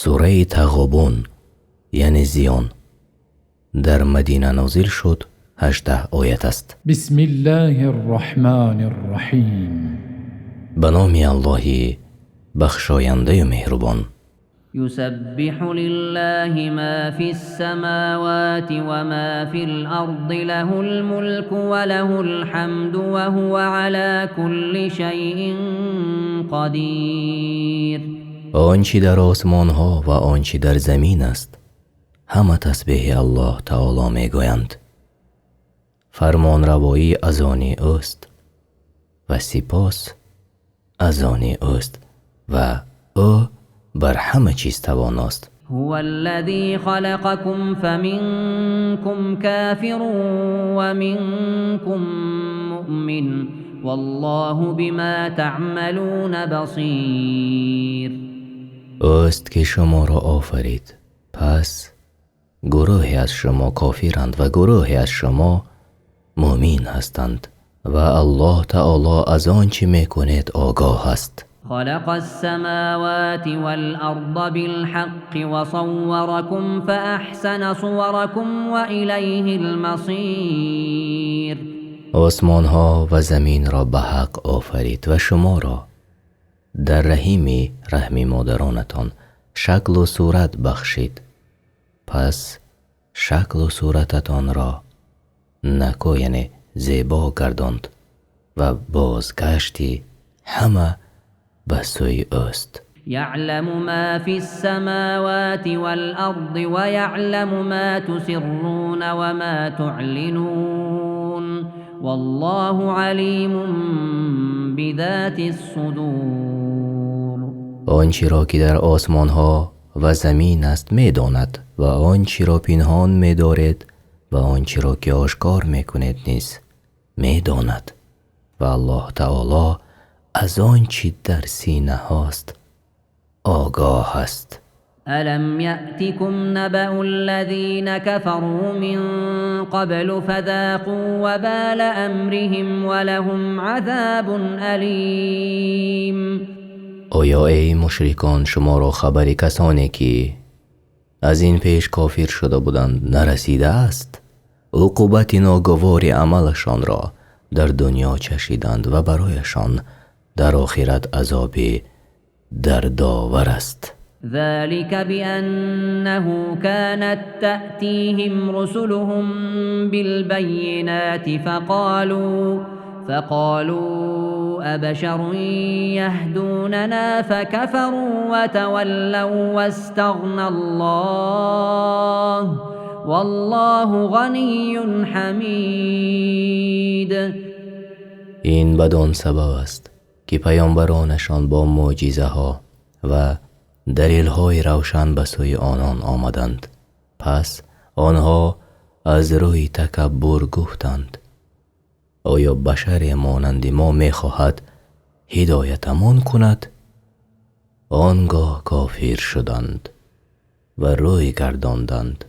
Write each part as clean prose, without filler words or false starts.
سوره تغابن یعنی زیان در مدینه نازل شد 18 آیت است. بسم الله الرحمن الرحیم. به نام الله بخشاینده و مهربان. يسبح لله ما في السماوات وما في الأرض له الملك وله الحمد وهو على كل شيء قدیر. آنچه در آسمان ها و آنچه در زمین است همه تسبیح الله تعالی می گویند. فرمان روایی از آن اوست و سپاس از آن اوست و او بر همه چیز تواناست. هو الذي خلقكم فمنكم كافر ومنكم مؤمن والله بما تعملون بصیر. اوست که شما را آفرید، پس گروهی از شما کافرند و گروهی از شما مؤمن هستند و الله تعالی از آنچه میکنید آگاه است. خلق السماوات والأرض بالحق وصوركم فأحسن صوركم وإليه المصير. آسمان ها و زمین را به حق آفرید و شما را در رحم مادرانتان شکل و صورت بخشید، پس شکل و صورتتان را نکو یعنی زیبا گرداند و بازگشتی همه به سوی اوست. يعلم ما في السماوات والأرض ويعلم ما تسرون وما تعلنون والله عليم بذات الصدور. آنچه را که در آسمان ها و زمین است می داند و آنچه را پنهان می دارد و آنچه را که آشکار می کند نیز می داند و الله تعالی از آنچه در سینه هاست آگاه است. ألم يأتكم نبأ الذين كفروا من قبل فذاقوا وبال أمرهم ولهم عذاب أليم. آیا ای مشرکان شما را خبری کسانی که از این پیش کافر شده بودند نرسیده است؟ عقوبت ناگوار عملشان را در دنیا چشیدند و برایشان در آخرت عذاب دردآور است. ذلك بأنه كانت تأتيهم رسلهم بالبينات فقالوا أبشر يهدوننا فكفروا وتولوا واستغنى الله والله غني حمید. این بدان سبب است که پیامبرانشان با معجزه ها و دلیل های روشن به سوی آنان آمدند، پس آنها از روی تکبر گفتند آیا بشر مانند ما می خواهد هدایتمان کند؟ آنگاه کافر شدند و روی گرداندند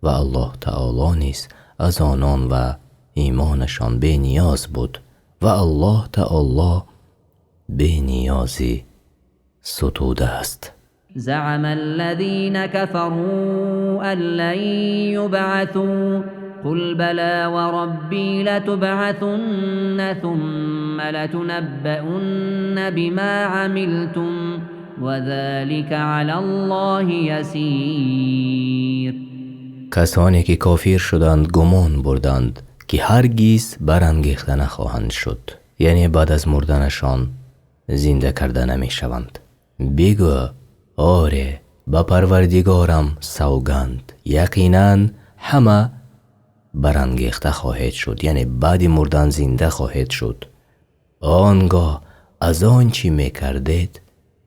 و الله تعالی نیز از آنان و ایمانشان بی نیاز بود و الله تعالی بی نیازی ستوده است. زعم الذين كفروا أن لن يبعثوا قل بلى وربي لتبعثن ثم لتنبؤن بما عملتم وذلك على الله يسير. کسانی که کافر شدند گمان بردند که هرگز برانگیخته نخواهند شد، یعنی بعد از مردنشان زنده کرده نمی شوند. بگو آره با پروردگارم سوگند یقینا همه برانگیخته خواهد شد، یعنی بعد مردن زنده خواهد شد. آنگاه از آنچه می کردید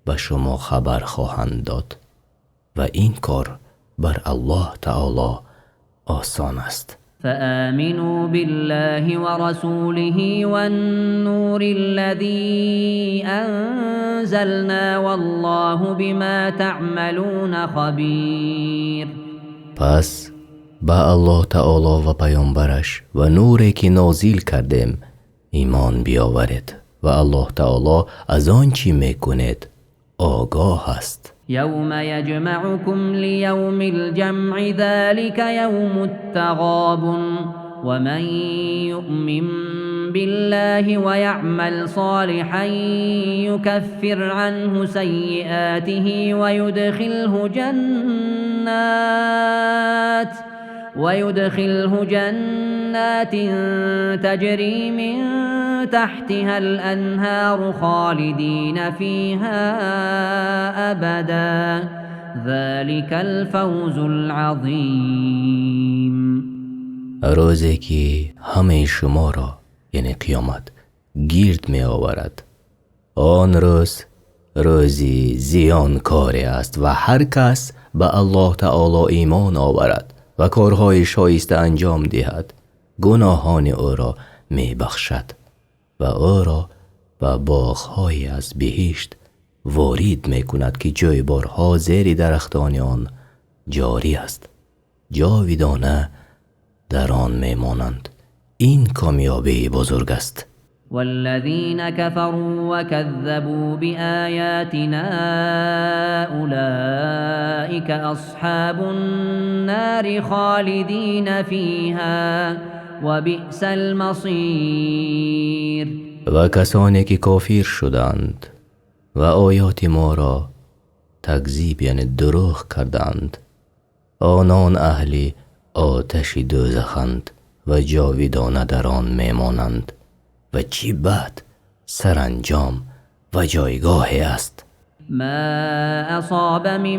به شما خبر خواهند داد و این کار بر الله تعالی آسان است. فآمنوا بالله ورسوله والنور الذي أنزلنا والله بما تعملون خبير. پس با الله تعالی و پیامبرش و نوری که نازل کردیم ایمان بیاورید و الله تعالی از آنچه میکنید آگاه است. يوم يجمعكم ليوم الجمع ذلك يوم التغابن ومن يؤمن بالله ويعمل صالحا يكفر عنه سيئاته ويدخله جنات تجري من تحتها الأنهار خالدين فيها أبدا ذلك الفوز العظیم. روزی که همه شما را یعنی قیامت گرد می آورد، آن روز روزی زیانکاری است و هر کس به الله تعالی ایمان آورد و کارهای شایسته انجام دهد گناهان او را می بخشد و او را به باغ‌های از بهشت وارد می کند که جایبارها زیر درختان آن جاری است، جاودانه در آن می مانند. این کامیابی بزرگ است. والذين كفروا وكذبوا بآياتنا أولئك أصحاب النار خالدين فيها وبئس المصير. و کسانی که کافر شدند و آیات ما را تکذیب یعنی دروغ کردند، آنان اهل آتش دوزخند و جاودانه در آن میمانند و چی بد سرانجام و جایگاهی است. ما اصاب من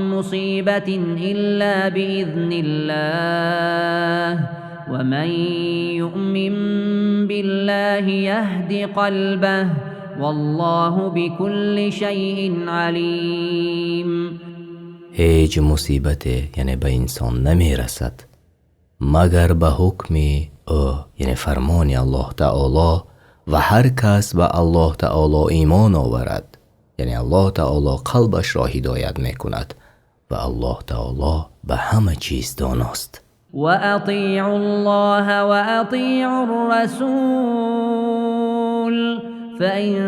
مصیبت الا باذن الله ومن یؤمن بالله یهد قلبه والله بكل شیء علیم. هیچ مصیبت یعنی به انسان نمی رسد مگر به حکم او یعنی فرمان الله تعالی و هر کس به الله تعالی ایمان آورد یعنی الله تعالی قلبش را هدایت می کند و الله تعالی به همه چیز داناست. و اطیعوا الله و اطیعوا الرسول فإن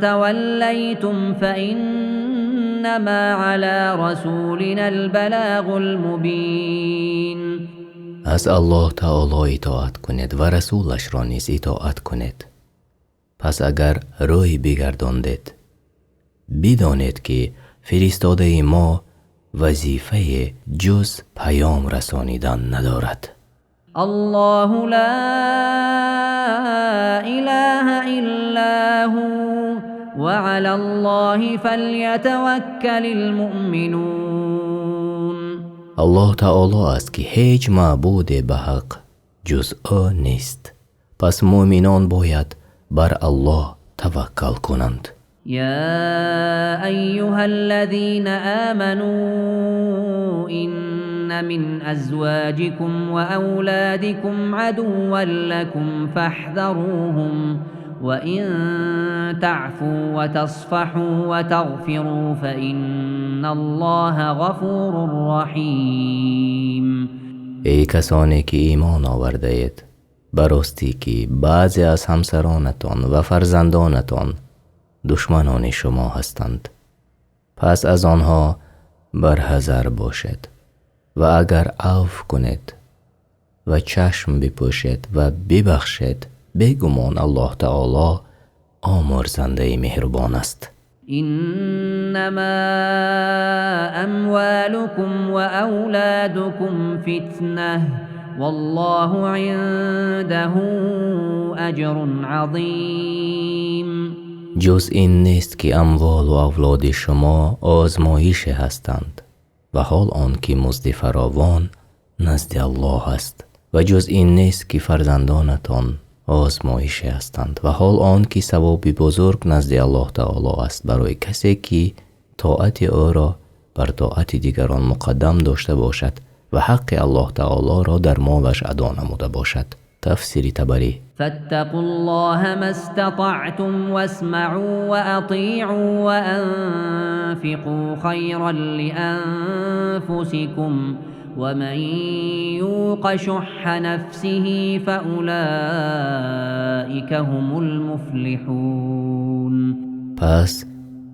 توليتم فإنما على رسولنا البلاغ المبين. از الله تعالی اطاعت کنید و رسولش را نیز اطاعت کنید. پس اگر روی بگرداندید بدانید که فرستاده ما وظیفه جز پیام رسانیدن ندارد. الله لا اله الا هو وعلى الله فليتوكل المؤمنون. الله تعالی است که هیچ معبود به حق جز او نیست، پس مؤمنان باید بر الله توکل کنند. يا أيها الذين آمنوا إن من أزواجكم وأولادكم عدوا لكم فاحذروهم وإن تعفوا وتصفحوا وتغفروا فإن الله غفور رحيم. ای کسانی که ایمان آورده اید، براستی که بعضی از همسرانتان و فرزندانتان دشمنان شما هستند، پس از آنها برحذر باشید و اگر عفو کنید و چشم بپوشید و ببخشید بیگمان الله تعالی آمرزنده مهربان است. انما اموالكم واولادكم فتنه والله عنده اجر عظیم. جز این نیست که اموال و اولاد شما آزمایش هستند و حال آن که مزد فراوان نزد الله است، و جز این نیست که فرزندانتان آزمایش هستند و حال آن که ثواب بزرگ نزد الله تعالی است برای کسی که طاعت او را بر طاعت دیگران مقدم داشته باشد و حق الله تعالی را در مالش ادا نموده باشد. تفسیر طبری. فاتقوا الله ما استطعتم واسمعوا واطيعوا وانفقوا خيرا لانفسكم ومن يوق شح نفسه فاولئك هم المفلحون. پس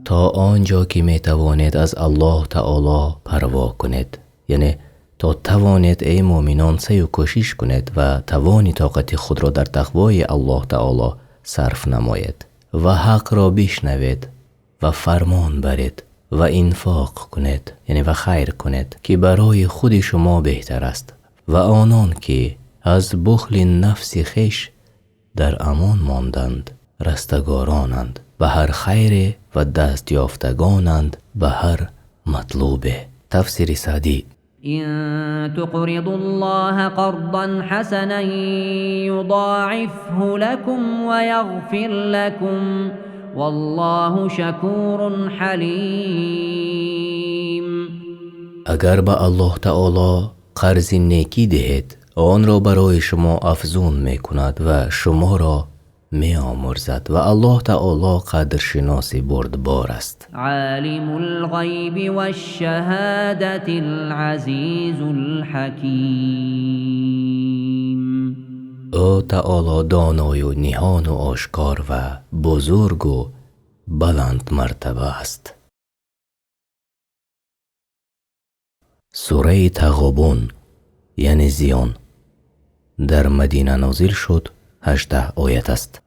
تا آنجا که می توانید از الله تعالی پروا کنید، یعنی تا توانید ای مؤمنان سعی و کوشش کنید و توانی طاقت خود را در تقوای الله تعالی صرف نمایید و حق را بشنوید و فرمان برید و انفاق کنید، یعنی و خیر کنید که برای خود شما بهتر است و آنان که از بخل نفس خویش در امان ماندند رستگارانند و هر خیر و دست یافتگانند به هر مطلوبه. تفسیر سعدی. إن تقرضوا الله قرضا حسنا يضاعفه لكم ويغفر لكم والله شكور حليم. اگر به الله تعالی قرض نیکی دهید، آن را برای شما افزون می کند و شما را می آمرزد و الله تعالی قدرشناس بردبار است. عالم الغیب والشهادة العزیز الحکیم. او تعالی دانای و نهان و آشکار و بزرگ و بلند مرتبه است. سوره تغابن یعنی زیان در مدینه نازل شد، 18 آیت است.